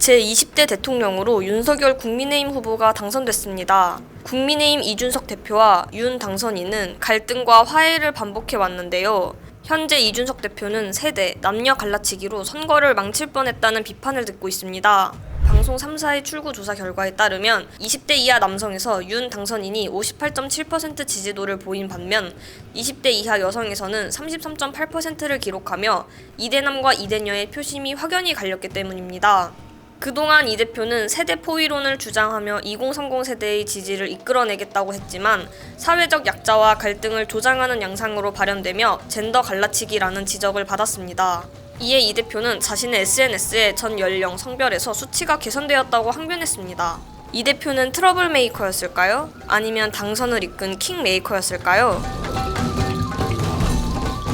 제20대 대통령으로 윤석열 국민의힘 후보가 당선됐습니다. 국민의힘 이준석 대표와 윤 당선인은 갈등과 화해를 반복해 왔는데요. 현재 이준석 대표는 세대, 남녀 갈라치기로 선거를 망칠 뻔했다는 비판을 듣고 있습니다. 방송 3사의 출구 조사 결과에 따르면 20대 이하 남성에서 윤 당선인이 58.7% 지지도를 보인 반면 20대 이하 여성에서는 33.8%를 기록하며 이대남과 이대녀의 표심이 확연히 갈렸기 때문입니다. 그동안 이 대표는 세대 포위론을 주장하며 2030 세대의 지지를 이끌어내겠다고 했지만 사회적 약자와 갈등을 조장하는 양상으로 발현되며 젠더 갈라치기라는 지적을 받았습니다. 이에 이 대표는 자신의 SNS에 전 연령, 성별에서 수치가 개선되었다고 항변했습니다. 이 대표는 트러블 메이커였을까요? 아니면 당선을 이끈 킹 메이커였을까요?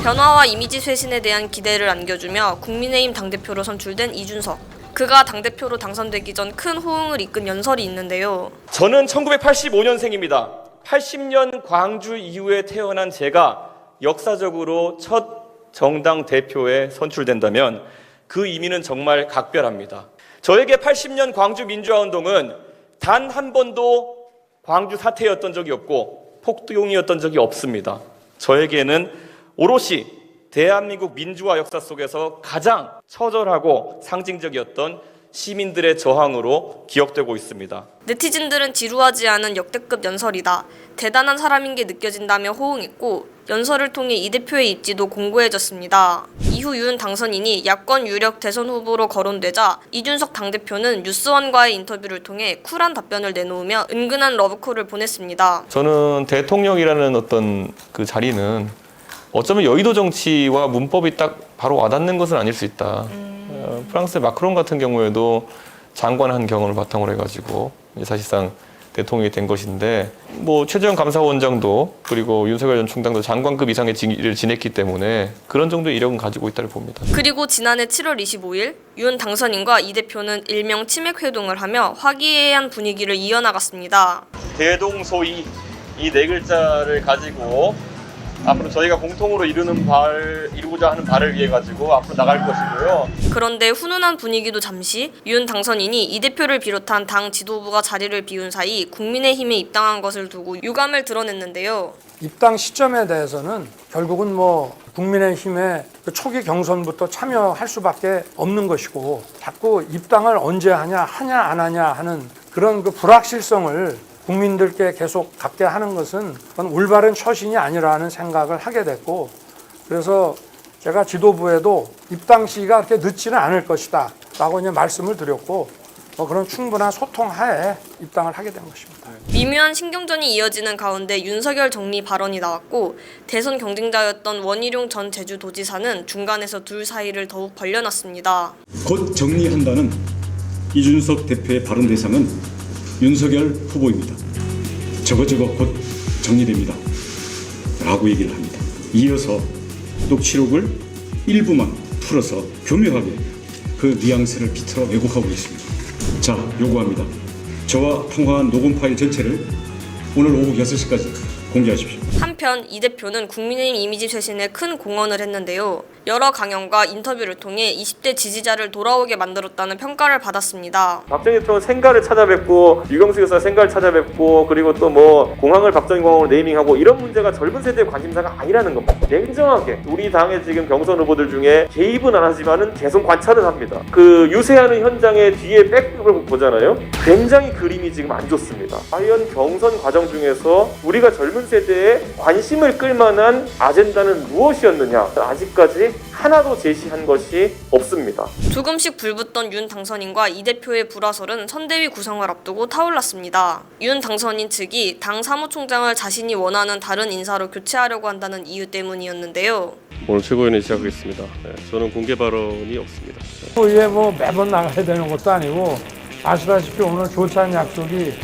변화와 이미지 쇄신에 대한 기대를 안겨주며 국민의힘 당대표로 선출된 이준석. 그가 당대표로 당선되기 전 큰 호응을 이끈 연설이 있는데요. 저는 1985년생입니다. 80년 광주 이후에 태어난 제가 역사적으로 첫 정당 대표에 선출된다면 그 의미는 정말 각별합니다. 저에게 80년 광주 민주화운동은 단 한 번도 광주 사태였던 적이 없고 폭동이었던 적이 없습니다. 저에게는 오롯이 대한민국 민주화 역사 속에서 가장 처절하고 상징적이었던 시민들의 저항으로 기억되고 있습니다. 네티즌들은 지루하지 않은 역대급 연설이다. 대단한 사람인 게 느껴진다며 호응했고 연설을 통해 이 대표의 입지도 공고해졌습니다. 이후 윤 당선인이 야권 유력 대선 후보로 거론되자 이준석 당대표는 뉴스원과의 인터뷰를 통해 쿨한 답변을 내놓으며 은근한 러브콜을 보냈습니다. 저는 대통령이라는 어떤 그 자리는 어쩌면 여의도 정치와 문법이 딱 바로 와닿는 것은 아닐 수 있다. 프랑스의 마크롱 같은 경우에도 장관한 경험을 바탕으로 해가지고 사실상 대통령이 된 것인데 뭐 최재형 감사원장도 그리고 윤석열 전 총장도 장관급 이상의 직위를 지냈기 때문에 그런 정도의 이력은 가지고 있다고 봅니다. 그리고 지난해 7월 25일 윤 당선인과 이 대표는 일명 치맥 회동을 하며 화기애애한 분위기를 이어나갔습니다. 대동소이 이 네 글자를 가지고 앞으로 저희가 공통으로 이루고자 하는 바를 위해 가지고 앞으로 나갈 것이고요. 그런데 훈훈한 분위기도 잠시 윤 당선인이 이 대표를 비롯한 당 지도부가 자리를 비운 사이 국민의힘에 입당한 것을 두고 유감을 드러냈는데요. 입당 시점에 대해서는 결국은 국민의힘의 그 초기 경선부터 참여할 수밖에 없는 것이고 자꾸 입당을 언제 하냐 안 하냐 하는 그런 그 불확실성을 국민들께 계속 갖게 하는 것은 그건 올바른 처신이 아니라는 생각을 하게 됐고 그래서 제가 지도부에도 입당 시기가 그렇게 늦지는 않을 것이다 라고 이제 말씀을 드렸고 그런 충분한 소통하에 입당을 하게 된 것입니다. 미묘한 신경전이 이어지는 가운데 윤석열 정리 발언이 나왔고 대선 경쟁자였던 원희룡 전 제주도지사는 중간에서 둘 사이를 더욱 벌려놨습니다. 곧 정리한다는 이준석 대표의 발언 대상은 윤석열 후보입니다. 저거 곧 정리됩니다. 라고 얘기를 합니다. 이어서 녹취록을 일부만 풀어서 교묘하게 그 뉘앙스를 비틀어 왜곡하고 있습니다. 자, 요구합니다. 저와 통화한 녹음 파일 전체를 오늘 오후 6시까지 공개하십시오. 한편 이 대표는 국민의힘 이미지 쇄신에 큰 공헌을 했는데요. 여러 강연과 인터뷰를 통해 20대 지지자를 돌아오게 만들었다는 평가를 받았습니다. 박정희 대통령 생가를 찾아뵙고 유경수 여사 생가를 찾아뵙고 그리고 또 공항을 박정희 공항으로 네이밍하고 이런 문제가 젊은 세대의 관심사가 아니라는 겁니다. 냉정하게 우리 당의 지금 경선 후보들 중에 개입은 안 하지만은 계속 관찰을 합니다. 그 유세하는 현장의 뒤에 백업을 보잖아요. 굉장히 그림이 지금 안 좋습니다. 과연 경선 과정 중에서 우리가 젊은 세대의 관심을 끌만한 아젠다는 무엇이었느냐 아직까지 하나도 제시한 것이 없습니다. 조금씩 불붙던 윤 당선인과 이 대표의 불화설은 선대위 구성을 앞두고 타올랐습니다. 윤 당선인 측이 당 사무총장을 자신이 원하는 다른 인사로 교체하려고 한다는 이유 때문이었는데요. 오늘 최고위원회 시작하겠습니다. 저는 공개 발언이 없습니다. 이게 매번 나가야 되는 것도 아니고 아시다시피 오늘 교차한 약속이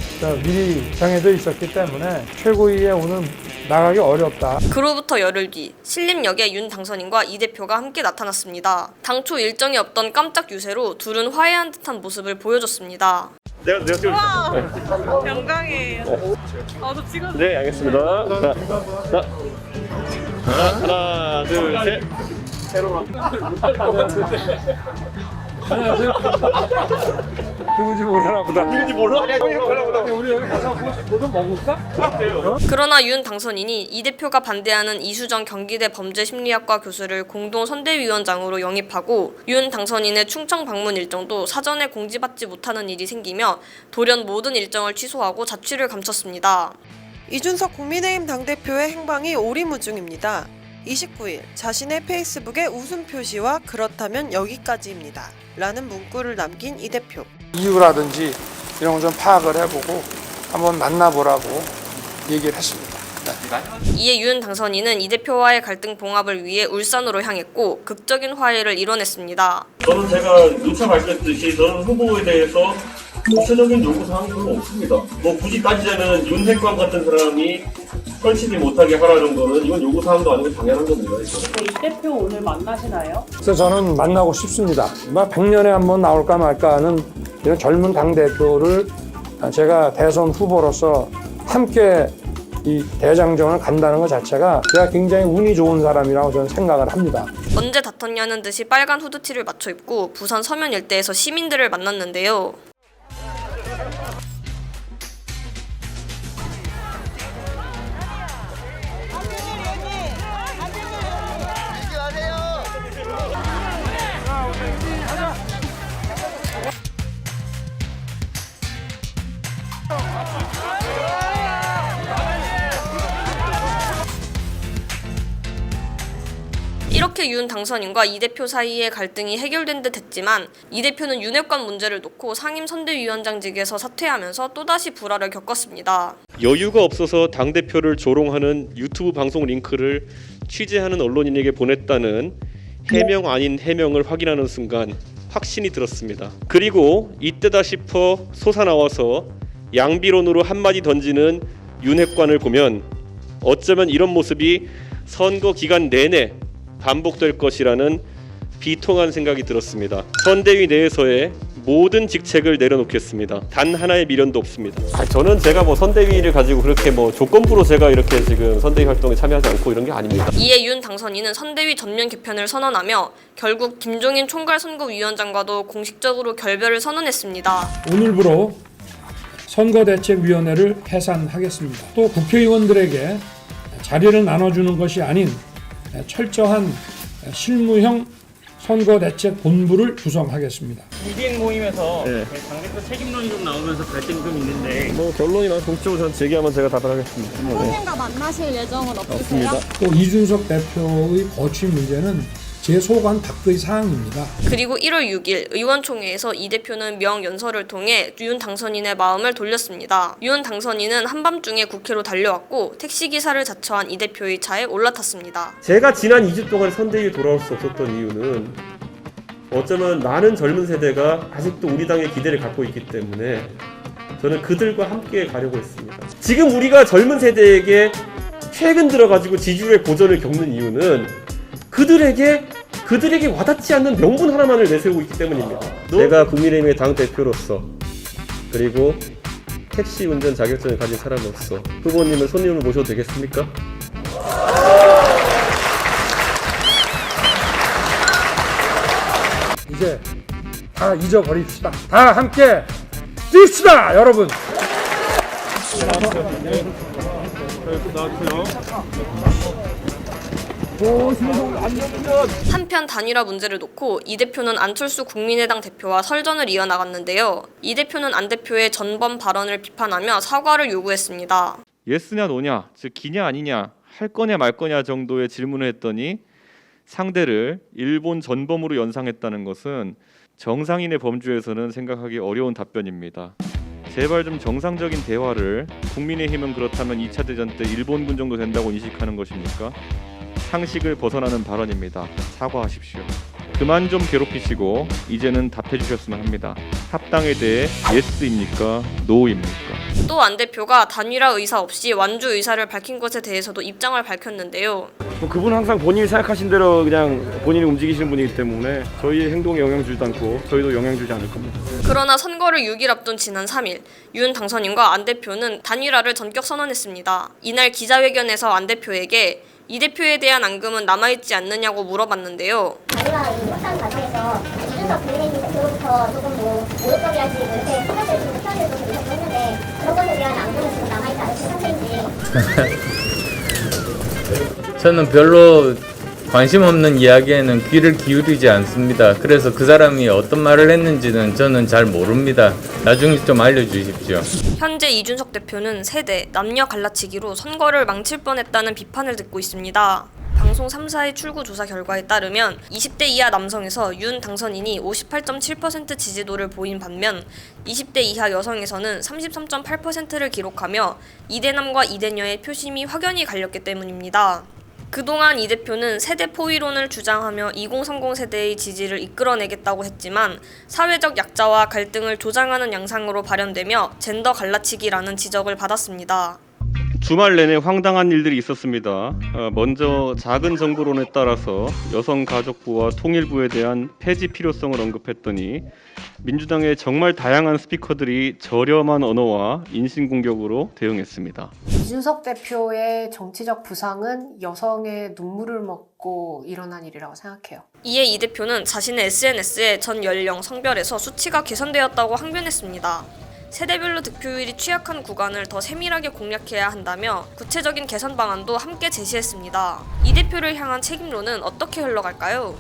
미리 정해져 있었기 때문에 최고위에 오늘 나가기 어렵다. 그로부터 열흘 뒤 신림역에 윤 당선인과 이 대표가 함께 나타났습니다. 당초 일정이 없던 깜짝 유세로 둘은 화해한 듯한 모습을 보여줬습니다. 내가 찍어줄게. 영광이에요. 저 찍어줘. 네, 알겠습니다. 자, 하나, 둘, 셋. 새로운. 안녕하세요. 누군지 모르나 보다. 누군지 몰라? 우리 여기 가서 뭐좀 먹을까? 그러나 윤 당선인이 이 대표가 반대하는 이수정 경기대 범죄심리학과 교수를 공동 선대위원장으로 영입하고 윤 당선인의 충청 방문 일정도 사전에 공지받지 못하는 일이 생기며 돌연 모든 일정을 취소하고 자취를 감췄습니다. 이준석 국민의힘 당대표의 행방이 오리무중입니다. 29일 자신의 페이스북에 웃음 표시와 그렇다면 여기까지입니다. 라는 문구를 남긴 이 대표. 이유라든지 이런 걸 좀 파악을 해보고 한번 만나보라고 얘기를 했습니다. 이에 윤 당선인은 이 대표와의 갈등 봉합을 위해 울산으로 향했고 극적인 화해를 이뤄냈습니다. 저는 제가 누차 밝혔듯이 저는 후보에 대해서 구체적인 요구사항이 별로 없습니다. 뭐 굳이 따지자면 윤핵관 같은 사람이 펼치지 못하게 하라 정도는 이건 요구사항도 아니고 당연한 겁니다. 이 대표 오늘 만나시나요? 그래서 저는 만나고 싶습니다. 100년에 한번 나올까 말까 하는 이런 젊은 당대표를 제가 대선 후보로서 함께 이 대장정을 간다는 것 자체가 제가 굉장히 운이 좋은 사람이라고 저는 생각을 합니다. 언제 다퉜냐는 듯이 빨간 후드티를 맞춰 입고 부산 서면 일대에서 시민들을 만났는데요. 이렇게 윤 당선인과 이 대표 사이의 갈등이 해결된 듯 했지만 이 대표는 윤핵관 문제를 놓고 상임선대위원장직에서 사퇴하면서 또다시 불화를 겪었습니다. 여유가 없어서 당대표를 조롱하는 유튜브 방송 링크를 취재하는 언론인에게 보냈다는 해명 아닌 해명을 확인하는 순간 확신이 들었습니다. 그리고 이때다 싶어 솟아나와서 양비론으로 한마디 던지는 윤핵관을 보면 어쩌면 이런 모습이 선거 기간 내내 반복될 것이라는 비통한 생각이 들었습니다. 선대위 내에서의 모든 직책을 내려놓겠습니다. 단 하나의 미련도 없습니다. 저는 제가 뭐 선대위를 가지고 그렇게 뭐 조건부로 제가 이렇게 지금 선대위 활동에 참여하지 않고 이런 게 아닙니다. 이에 윤 당선인은 선대위 전면 개편을 선언하며 결국 김종인 총괄선거위원장과도 공식적으로 결별을 선언했습니다. 오늘부로 선거대책위원회를 해산하겠습니다. 또 국회의원들에게 자리를 나눠주는 것이 아닌 철저한 실무형 선거대책본부를 구성하겠습니다. 비행 모임에서 당대표 책임론이 좀 나오면서 갈등이 좀 있는데 뭐 결론이나 공적으로 전 제기하면 제가 답변하겠습니다. 후보님과 만나실 예정은 없으세요? 또 이준석 대표의 거취 문제는 제 소관 밖의 사항입니다. 그리고 1월 6일 의원총회에서 이 대표는 명연설을 통해 윤 당선인의 마음을 돌렸습니다. 윤 당선인은 한밤중에 국회로 달려왔고 택시기사를 자처한 이 대표의 차에 올라탔습니다. 제가 지난 2주 동안 선대위에 돌아올 수 없었던 이유는 어쩌면 많은 젊은 세대가 아직도 우리 당에 기대를 갖고 있기 때문에 저는 그들과 함께 가려고 했습니다. 지금 우리가 젊은 세대에게 최근 들어가지고 지지율의 고전을 겪는 이유는 그들에게 와닿지 않는 명분 하나만을 내세우고 있기 때문입니다. 내가 국민의힘의 당대표로서 그리고 택시 운전 자격증을 가진 사람으로서 후보님을 손님을 모셔도 되겠습니까? 이제 다 잊어버립시다. 다 함께 뜁시다, 여러분. 한편 단일화 문제를 놓고 이 대표는 안철수 국민의당 대표와 설전을 이어나갔는데요. 이 대표는 안 대표의 전범 발언을 비판하며 사과를 요구했습니다. 예스냐 노냐, 즉 기냐 아니냐, 할 거냐 말 거냐 정도의 질문을 했더니 상대를 일본 전범으로 연상했다는 것은 정상인의 범주에서는 생각하기 어려운 답변입니다. 제발 좀 정상적인 대화를, 국민의힘은 그렇다면 2차 대전 때 일본군 정도 된다고 인식하는 것입니까? 상식을 벗어나는 발언입니다. 사과하십시오. 그만 좀 괴롭히시고 이제는 답해 주셨으면 합니다. 합당에 대해 예스입니까? 노입니까? 또 안 대표가 단일화 의사 없이 완주 의사를 밝힌 것에 대해서도 입장을 밝혔는데요. 그분은 항상 본인이 생각하신 대로 그냥 본인이 움직이시는 분이기 때문에 저희의 행동에 영향 주지도 않고 저희도 영향 주지 않을 겁니다. 그러나 선거를 6일 앞둔 지난 3일 윤 당선인과 안 대표는 단일화를 전격 선언했습니다. 이날 기자회견에서 안 대표에게 이 대표에 대한 앙금은 남아있지 않느냐고 물어봤는데요. 단일화 협상 과정에서 이준석 국민의힘 대표부터 조금 뭐 모욕적이랄지 이렇게 저는 별로 관심 없는 이야기에는 귀를 기울이지 않습니다. 그래서 그 사람이 어떤 말을 했는지는 저는 잘 모릅니다. 나중에 좀 알려주십시오. 현재 이준석 대표는 세대, 남녀 갈라치기로 선거를 망칠 뻔했다는 비판을 듣고 있습니다. 방송 3사의 출구 조사 결과에 따르면 20대 이하 남성에서 윤 당선인이 58.7% 지지도를 보인 반면 20대 이하 여성에서는 33.8%를 기록하며 이대남과 이대녀의 표심이 확연히 갈렸기 때문입니다. 그동안 이 대표는 세대 포위론을 주장하며 2030 세대의 지지를 이끌어내겠다고 했지만 사회적 약자와 갈등을 조장하는 양상으로 발현되며 젠더 갈라치기라는 지적을 받았습니다. 주말 내내 황당한 일들이 있었습니다. 먼저 작은 정부론에 따라서 여성가족부와 통일부에 대한 폐지 필요성을 언급했더니 민주당의 정말 다양한 스피커들이 저렴한 언어와 인신공격으로 대응했습니다. 이준석 대표의 정치적 부상은 여성의 눈물을 먹고 일어난 일이라고 생각해요. 이에 이 대표는 자신의 SNS에 전 연령, 성별에서 수치가 개선되었다고 항변했습니다. 세대별로 득표율이 취약한 구간을 더 세밀하게 공략해야 한다며 구체적인 개선 방안도 함께 제시했습니다. 이 대표를 향한 책임론은 어떻게 흘러갈까요?